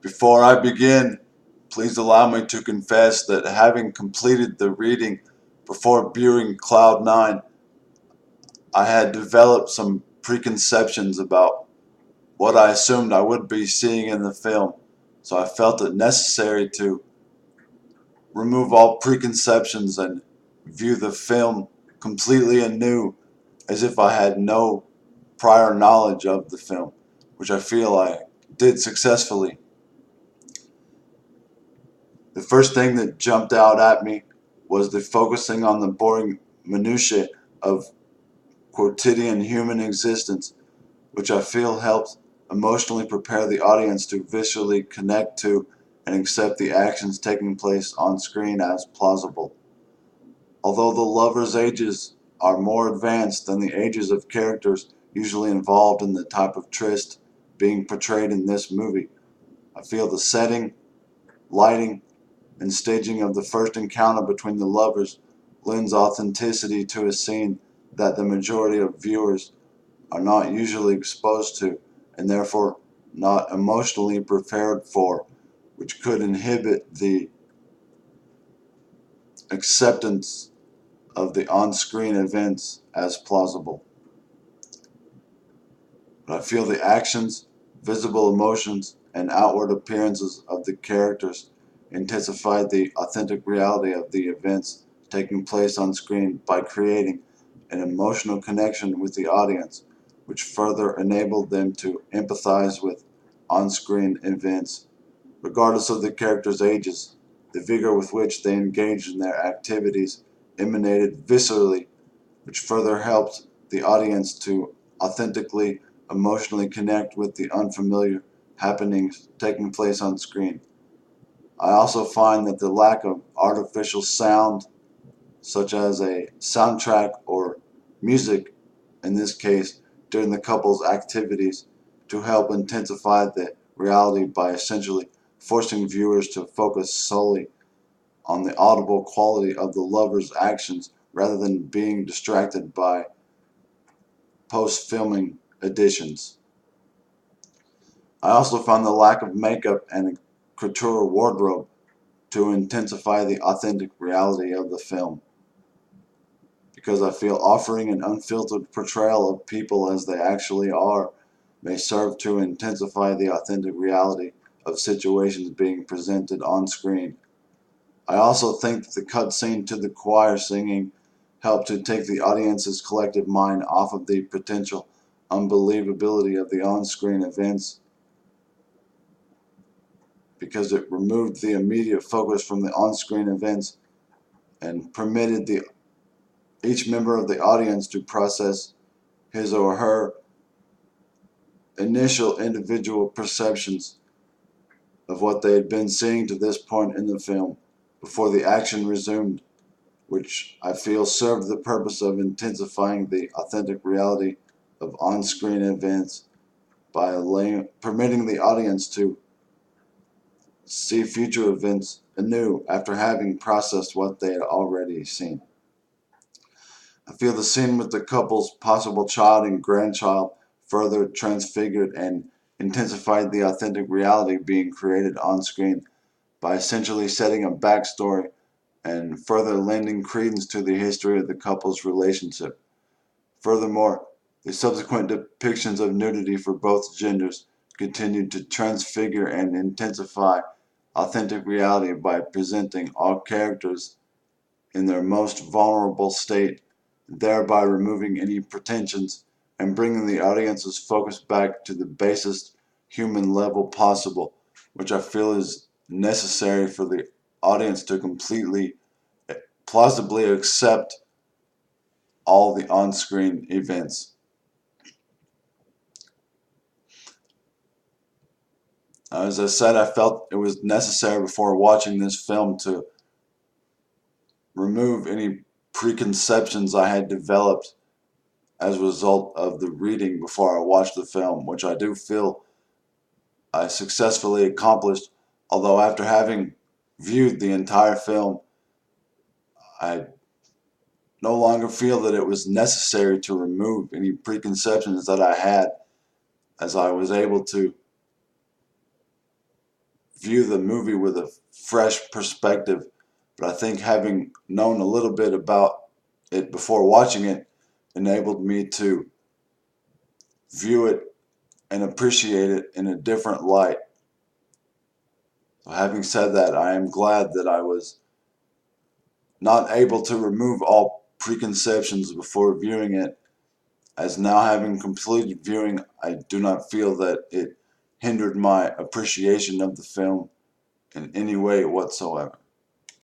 Before I begin, please allow me to confess that having completed the reading before viewing Cloud 9, I had developed some preconceptions about what I assumed I would be seeing in the film, so I felt it necessary to remove all preconceptions and view the film completely anew as if I had no prior knowledge of the film, which I feel I did successfully. The first thing that jumped out at me was the focusing on the boring minutiae of quotidian human existence, which I feel helped emotionally prepare the audience to visually connect to and accept the actions taking place on screen as plausible. Although the lovers' ages are more advanced than the ages of characters usually involved in the type of tryst being portrayed in this movie, I feel the setting, lighting, and staging of the first encounter between the lovers lends authenticity to a scene that the majority of viewers are not usually exposed to and therefore not emotionally prepared for, which could inhibit the acceptance of the on-screen events as plausible. But I feel the actions, visible emotions, and outward appearances of the characters intensified the authentic reality of the events taking place on screen by creating an emotional connection with the audience, which further enabled them to empathize with on-screen events. Regardless of the characters' ages, the vigor with which they engaged in their activities emanated viscerally, which further helped the audience to authentically, emotionally connect with the unfamiliar happenings taking place on screen. I also find that the lack of artificial sound, such as a soundtrack or music, in this case, during the couple's activities, to help intensify the reality by essentially forcing viewers to focus solely on the audible quality of the lovers' actions rather than being distracted by post-filming additions. I also found the lack of makeup and a couture wardrobe to intensify the authentic reality of the film, because I feel offering an unfiltered portrayal of people as they actually are may serve to intensify the authentic reality of situations being presented on screen. I also think that the cutscene to the choir singing helped to take the audience's collective mind off of the potential unbelievability of the on-screen events, because it removed the immediate focus from the on-screen events and permitted each member of the audience to process his or her initial individual perceptions of what they had been seeing to this point in the film before the action resumed, which I feel served the purpose of intensifying the authentic reality of on-screen events by permitting the audience to see future events anew after having processed what they had already seen. I feel the scene with the couple's possible child and grandchild further transfigured and intensified the authentic reality being created on screen by essentially setting a backstory and further lending credence to the history of the couple's relationship. Furthermore, the subsequent depictions of nudity for both genders continued to transfigure and intensify authentic reality by presenting all characters in their most vulnerable state, thereby removing any pretensions and bringing the audience's focus back to the basest human level possible, which I feel is necessary for the audience to completely, plausibly accept all the on-screen events. As I said, I felt it was necessary before watching this film to remove any preconceptions I had developed as a result of the reading before I watched the film, which I do feel I successfully accomplished, although after having viewed the entire film, I no longer feel that it was necessary to remove any preconceptions that I had, as I was able to view the movie with a fresh perspective. But I think having known a little bit about it before watching it enabled me to view it and appreciate it in a different light. So having said that, I am glad that I was not able to remove all preconceptions before viewing it, as now having completed viewing, I do not feel that it hindered my appreciation of the film in any way whatsoever.